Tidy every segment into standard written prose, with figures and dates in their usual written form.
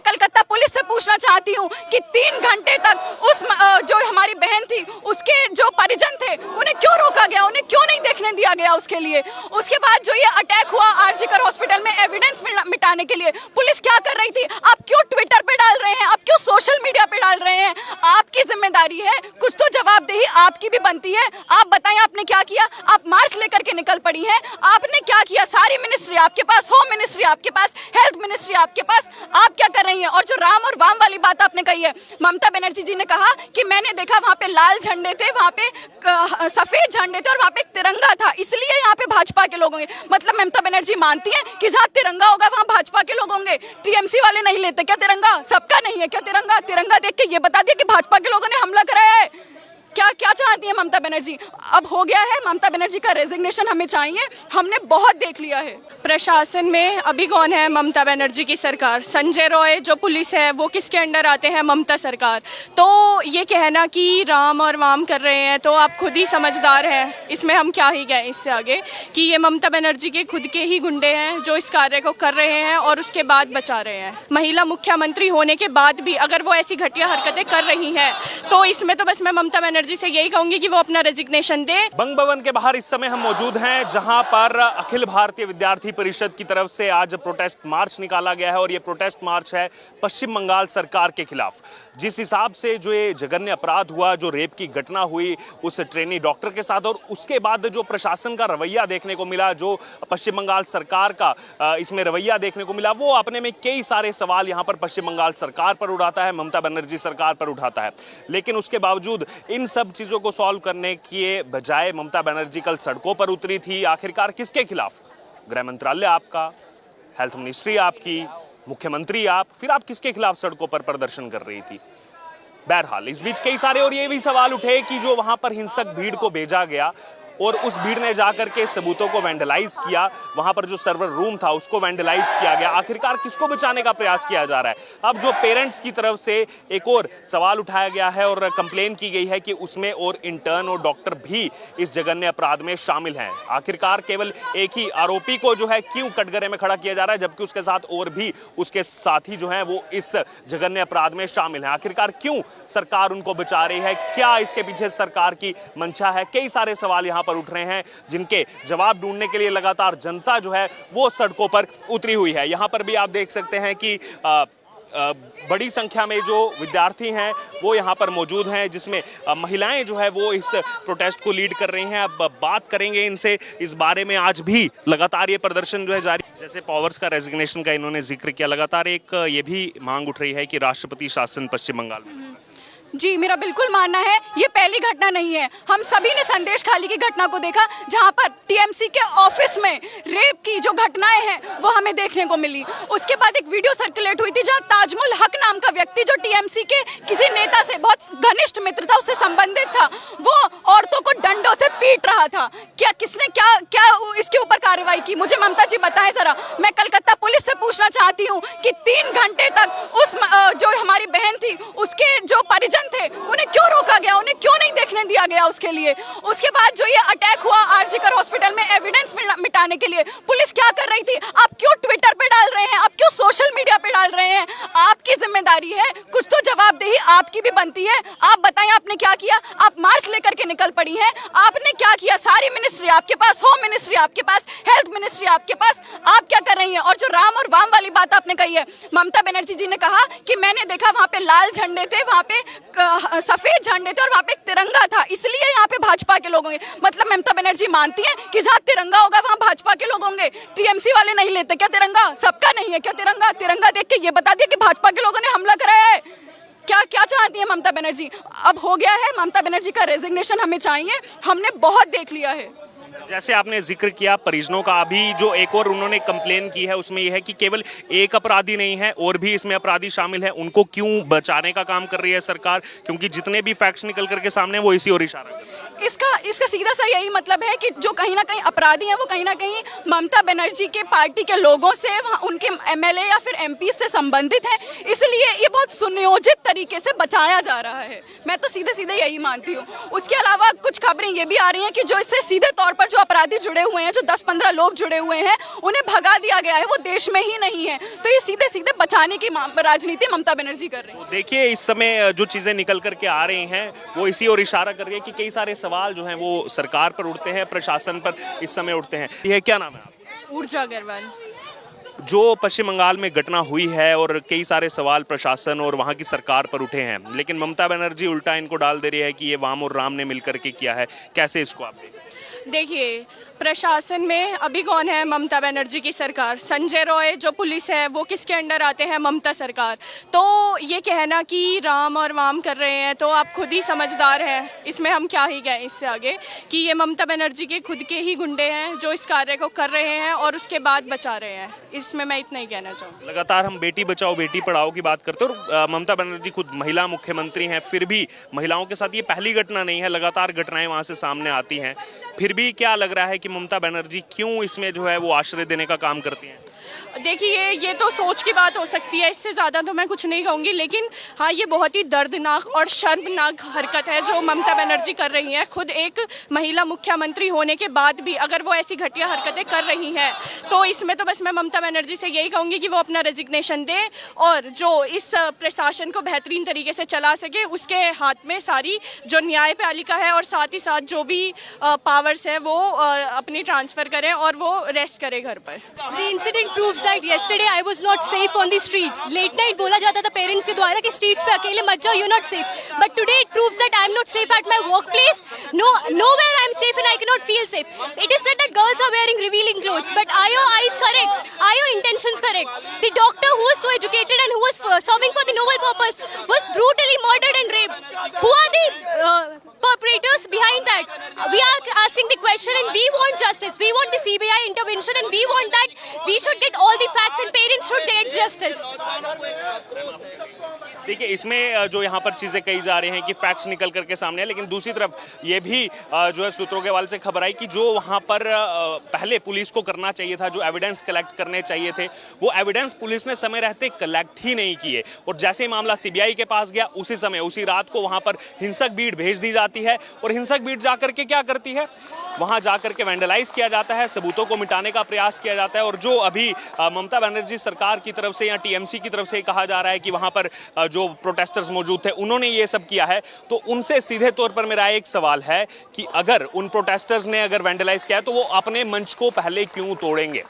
Calcutta police से पूछना चाहती हूँ कि 3 घंटे तक उस जो हमारी बहन थी उसके जो परिजन थे उन्हें क्यों रोका गया, उन्हें क्यों नहीं देखने दिया गया उसके लिए। उसके बाद जो ये अटैक हुआ आरजी कर हॉस्पिटल में एविडेंस मिटाने के लिए पुलिस क्या कर रही थी? आप क्यों ट्विटर पे डाल रहे हैं, आप क्यों सोशल मीडिया पे डाल रहे हैं? आपकी जिम्मेदारी है, कुछ तो जवाबदेही आपकी भी बनती है। आप बताएं आपने क्या किया? आप मार्च लेकर के निकल पड़ी हैं, आपने क्या किया? सारी मिनिस्ट्री आपके पास, होम मिनिस्ट्री आपके पास, हेल्थ मिनिस्ट्री आपके पास, आप क्या कर रही हैं? और जो राम और वाम वाली बात आपने कही है, ममता बनर्जी जी ने कहा कि मैंने देखा वहां पे लाल झंडे थे, वहां पे सफेद झंडे थे और वहां पे तिरंगा था, इसलिए यहाँ पे भाजपा के लोग होंगे। मतलब ममता बनर्जी मानती हैं कि जहाँ तिरंगा होगा वहाँ भाजपा के लोग होंगे? टीएमसी वाले नहीं लेते क्या तिरंगा? सबका नहीं है क्या तिरंगा? तिरंगा देख के ये बता दिया कि भाजपा के लोगों ने हमला कराया है। क्या चाहती है ममता बनर्जी? अब हो गया है, ममता बनर्जी का रेजिग्नेशन हमें चाहिए, हमने बहुत देख लिया है। प्रशासन में अभी कौन है? ममता बनर्जी की सरकार। संजय रॉय जो पुलिस है वो किसके अंडर आते हैं? ममता सरकार। तो ये कहना कि राम और वाम कर रहे हैं तो आप खुद ही समझदार हैं, इसमें हम क्या ही कहें इससे आगे कि ये ममता बनर्जी के खुद के ही गुंडे हैं जो इस कार्य को कर रहे हैं और उसके बाद बचा रहे हैं। महिला मुख्यमंत्री होने के बाद भी अगर वो ऐसी घटिया हरकतें कर रही हैं तो इसमें तो बस मैं ममता बनर्जी से यही कहूंगी कि वो अपना रेजिग्नेशन दे। बंग भवन के बाहर इस समय हम मौजूद हैं, जहां पर अखिल भारतीय विद्यार्थी परिषद की तरफ से आज प्रोटेस्ट मार्च निकाला गया है और ये प्रोटेस्ट मार्च है पश्चिम बंगाल सरकार के खिलाफ। जिस हिसाब से जो ये जघन्य अपराध हुआ, जो रेप की घटना हुई उस ट्रेनी डॉक्टर के साथ, और उसके बाद जो प्रशासन का रवैया देखने को मिला, जो पश्चिम बंगाल सरकार का इसमें रवैया देखने को मिला, वो अपने में कई सारे सवाल यहाँ पर पश्चिम बंगाल सरकार पर उठाता है, ममता बनर्जी सरकार पर उठाता है। लेकिन उसके बावजूद इन सब चीज़ों को सॉल्व करने के बजाय ममता बनर्जी कल सड़कों पर उतरी थी। आखिरकार किसके खिलाफ? गृह मंत्रालय आपका, हेल्थ मिनिस्ट्री आपकी, मुख्यमंत्री आप, फिर आप किसके खिलाफ सड़कों पर प्रदर्शन कर रही थी? बहरहाल इस बीच कई सारे और ये भी सवाल उठे कि जो वहां पर हिंसक भीड़ को भेजा गया और उस भीड़ ने जाकर के सबूतों को वैंडलाइज किया, वहां पर जो सर्वर रूम था उसको वैंडलाइज किया गया, आखिरकार किसको बचाने का प्रयास किया जा रहा है? अब जो पेरेंट्स की तरफ से एक और सवाल उठाया गया है और कंप्लेन की गई है कि उसमें और इंटर्न और डॉक्टर भी इस जघन्य अपराध में शामिल हैं। आखिरकार केवल एक ही आरोपी को जो है क्यों कटघरे में खड़ा किया जा रहा है, जबकि उसके साथ और भी उसके साथी जो हैं वो इस जघन्य अपराध में शामिल हैं? आखिरकार क्यों सरकार उनको बचा रही है? क्या इसके पीछे सरकार की मंशा है? कई सारे सवाल यहाँ उठ रहे हैं जिनके जवाब ढूंढने के लिए लगातार जनता जो है वो सड़कों पर उतरी हुई है। यहां पर भी आप देख सकते हैं कि बड़ी संख्या में जो विद्यार्थी हैं वो यहाँ पर मौजूद हैं, जिसमें महिलाएं जो है वो इस प्रोटेस्ट को लीड कर रही हैं। अब बात करेंगे इनसे इस बारे में। आज भी लगातार ये प्रदर्शन जो है जारी, जैसे पावर्स का रेजिग्नेशन का इन्होंने जिक्र किया, लगातार एक ये भी मांग उठ रही है कि राष्ट्रपति शासन पश्चिम बंगाल में। जी, मेरा बिल्कुल मानना है ये पहली घटना नहीं है। हम सभी ने संदेश खाली की घटना को देखा, जहां पर टीएमसी के ऑफिस में रेप की जो घटनाएं हैं वो हमें देखने को मिली। उसके बाद एक वीडियो सर्कुलेट हुई थी जहां ताजमुल हक नाम का व्यक्ति जो टीएमसी के किसी नेता से बहुत घनिष्ठ मित्र था, उससे संबंधित था, वो औरतों को डंडों से पीट रहा था। क्या किसने क्या इसके ऊपर कार्रवाई की? मुझे ममता जी बताएं जरा। मैं कलकत्ता पुलिस से पूछना चाहती हूँ कि 3 घंटे तक उस जो हमारी बहन थी उसके जो परिजन थे उन्हें क्यों रोका गया, उन्हें क्यों नहीं देखने दिया गया उसके लिए? उसके बाद जो ये अटैक हुआ आरजी कर हॉस्पिटल में एविडेंस मिटाने के लिए पुलिस क्या कर रही थी? आप क्यों ट्विटर पे डाल रहे हैं, आप क्यों सोशल मीडिया पे डाल रहे हैं? आपकी जिम्मेदारी है, कुछ तो जवाबदेही आपकी भी बनती है। आप बताएं आपने क्या किया? आप मार्च लेकर के निकल पड़ी हैं, आपने क्या किया? सारी मिनिस्ट्री आपके पास, होम मिनिस्ट्री आपके पास, हेल्थ मिनिस्ट्री आपके पास, आप क्या कर रही हैं? और जो राम और वाम वाली बात आपने कही है, ममता बनर्जी जी ने कहा कि मैंने देखा वहां पे लाल झंडे थे, वहां पे सफेद झंडे थे और वहां पे तिरंगा था, इसलिए यहाँ पे भाजपा के लोग होंगे। मतलब ममता बनर्जी मानती हैं कि जहाँ तिरंगा होगा वहाँ भाजपा के लोग होंगे? टीएमसी वाले नहीं लेते क्या तिरंगा? सबका नहीं है क्या तिरंगा? तिरंगा देख के ये बता दिया कि भाजपा के लोगों ने हमला कराया है। क्या चाहती है ममता बनर्जी? अब हो गया है, ममता बनर्जी का रेजिग्नेशन हमें चाहिए, हमने बहुत देख लिया है। जैसे आपने जिक्र किया परिजनों का, अभी जो एक और उन्होंने कंप्लेन की है उसमें यह है कि केवल एक अपराधी नहीं है और भी इसमें अपराधी शामिल है, उनको क्यों बचाने का काम कर रही है सरकार? क्योंकि जितने भी फैक्ट्स निकल करके सामने वो इसी और इशारा कर रहे हैं। इसका सीधा सा यही मतलब है कि जो कहीं ना कहीं अपराधी हैं वो कहीं ना कहीं ममता बनर्जी के पार्टी के लोगों से, उनके एमएलए या फिर एमपी से संबंधित हैं, इसलिए ये बहुत सुनियोजित तरीके से बचाया जा रहा है। मैं तो सीधे सीधे यही मानती हूँ। उसके अलावा कुछ खबरें ये भी आ रही हैं कि जो इससे सीधे तौर पर जो अपराधी जुड़े हुए हैं, जो 10-15 लोग जुड़े हुए हैं, उन्हें भगा दिया गया है, वो देश में ही नहीं है। तो ये सीधे सीधे बचाने की राजनीति ममता बनर्जी कर रही है। देखिए इस समय जो चीजें निकल करके आ रही हैं वो इसी ओर इशारा कर रही है कि कई सारे सवाल जो हैं वो सरकार पर उठते हैं, प्रशासन पर इस समय उठते हैं। ये क्या नाम है आपका? ऊर्जा अग्रवाल। जो पश्चिम बंगाल में घटना हुई है और कई सारे सवाल प्रशासन और वहाँ की सरकार पर उठे हैं, लेकिन ममता बनर्जी उल्टा इनको डाल दे रही है कि ये वाम और राम ने मिलकर के किया है। कैसे इसको आप देखिए, प्रशासन में अभी कौन है? ममता बनर्जी की सरकार। संजय रॉय जो पुलिस है वो किसके अंडर आते हैं? ममता सरकार। तो ये कहना कि राम और वाम कर रहे हैं, तो आप खुद ही समझदार हैं, इसमें हम क्या ही कहें इससे आगे, कि ये ममता बनर्जी के खुद के ही गुंडे हैं जो इस कार्य को कर रहे हैं और उसके बाद बचा रहे हैं। इसमें मैं इतना ही कहना चाहूँगी। लगातार हम बेटी बचाओ बेटी पढ़ाओ की बात करते हैं और ममता बनर्जी खुद महिला मुख्यमंत्री हैं, फिर भी महिलाओं के साथ ये पहली घटना नहीं है, लगातार घटनाएं वहाँ से सामने आती हैं। फिर भी क्या लग रहा है कि ममता बनर्जी क्यों इसमें जो है वो आश्रय देने का काम करती हैं? देखिए, ये तो सोच की बात हो सकती है, इससे ज़्यादा तो मैं कुछ नहीं कहूँगी, लेकिन हाँ, ये बहुत ही दर्दनाक और शर्मनाक हरकत है जो ममता बनर्जी कर रही हैं। खुद एक महिला मुख्यमंत्री होने के बाद भी अगर वो ऐसी घटिया हरकतें कर रही हैं, तो इसमें तो बस मैं ममता बनर्जी से यही कहूँगी कि वो अपना रेजिग्नेशन दे और जो इस प्रशासन को बेहतरीन तरीके से चला सके उसके हाथ में सारी जो न्यायपालिका है और साथ ही साथ जो भी पावर्स हैं वो अपनी ट्रांसफ़र करें और वो रेस्ट करे घर पर। The incident proves that yesterday I was not safe on the streets. Late night बोला जाता था पेरेंट्स के द्वारा कि streets पे अकेले मत जाओ, you're not safe. But today it proves that I'm not safe at my workplace. Nowhere I'm safe and I cannot feel safe. It is said that girls are wearing revealing clothes, but are your eyes correct? Are your intentions correct? The doctor who was so educated and who was serving for the noble purpose was brutally murdered and raped. Who are the perpetrators behind that? We are asking the question and we want justice. We want the CBI intervention and we want that we should get all the facts and parents should get justice. देखिए इसमें जो यहाँ पर चीज़ें कही जा रही हैं कि फैक्ट्स निकल करके सामने है, लेकिन दूसरी तरफ ये भी जो है सूत्रों के हवाले से खबर आई कि जो वहाँ पर पहले पुलिस को करना चाहिए था, जो एविडेंस कलेक्ट करने चाहिए थे, वो एविडेंस पुलिस ने समय रहते कलेक्ट ही नहीं किए और जैसे ही मामला सीबीआई के पास गया उसी समय उसी रात को वहाँ पर हिंसक भीड़ भेज दी जाती है और हिंसक भीड़ जाकर के क्या करती है, वहाँ जाकर के वैंडलाइज किया जाता है, सबूतों को मिटाने का प्रयास किया जाता है। और जो अभी ममता बनर्जी सरकार की तरफ से या टीएमसी की तरफ से कहा जा रहा है कि वहाँ पर जो प्रोटेस्टर्स मौजूद थे उन्होंने ये सब किया है, तो उनसे सीधे तौर पर मेरा एक सवाल है कि अगर उन प्रोटेस्टर्स ने अगर वैंडलाइज किया है तो वो अपने मंच को पहले क्यों तोड़ेंगे?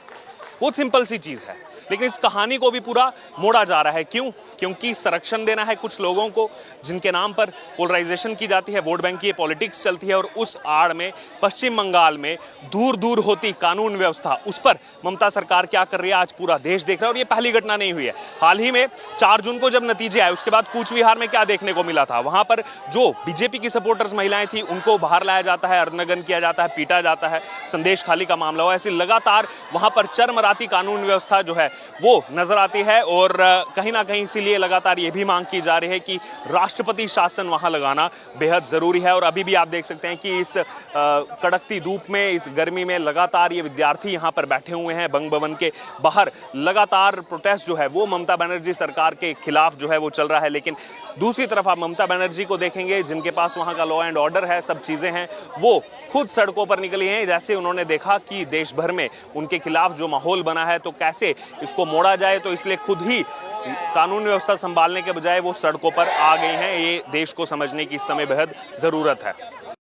बहुत सिंपल सी चीज़ है, लेकिन इस कहानी को भी पूरा मोड़ा जा रहा है। क्यों? क्योंकि संरक्षण देना है कुछ लोगों को जिनके नाम पर पोलराइजेशन की जाती है, वोट बैंक की पॉलिटिक्स चलती है और उस आड़ में पश्चिम बंगाल में दूर दूर होती कानून व्यवस्था, उस पर ममता सरकार क्या कर रही है आज पूरा देश देख रहा है। और ये पहली घटना नहीं हुई है, हाल ही में 4 जून को जब नतीजे आए उसके बाद कूच विहार में क्या देखने को मिला था, वहां पर जो बीजेपी की सपोर्टर्स महिलाएं थी उनको बाहर लाया जाता है, अर्नगन किया जाता है, पीटा जाता है, संदेश खाली का मामला हो, ऐसी लगातार वहां पर चरमराती कानून व्यवस्था जो है वो नजर आती है। और कहीं ना कहीं इसीलिए लगातार ये भी मांग की जा रही है कि राष्ट्रपति शासन वहां लगाना बेहद जरूरी है। और अभी भी आप देख सकते हैं कि इस कड़कती धूप में, इस गर्मी में लगातार ये विद्यार्थी यहां पर बैठे हुए हैं बंग भवन के बाहर, लगातार प्रोटेस्ट जो है वो ममता बनर्जी सरकार के खिलाफ जो है वो चल रहा है। लेकिन दूसरी तरफ आप ममता बनर्जी को देखेंगे जिनके पास वहां का लॉ एंड ऑर्डर है, सब चीजें हैं, वो खुद सड़कों पर निकली हैं। जैसे उन्होंने देखा कि देश भर में उनके खिलाफ जो माहौल बना है तो कैसे इसको मोड़ा जाए, तो इसलिए खुद ही कानून व्यवस्था संभालने के बजाय वो सड़कों पर आ गई हैं। ये देश को समझने की इस समय बेहद जरूरत है।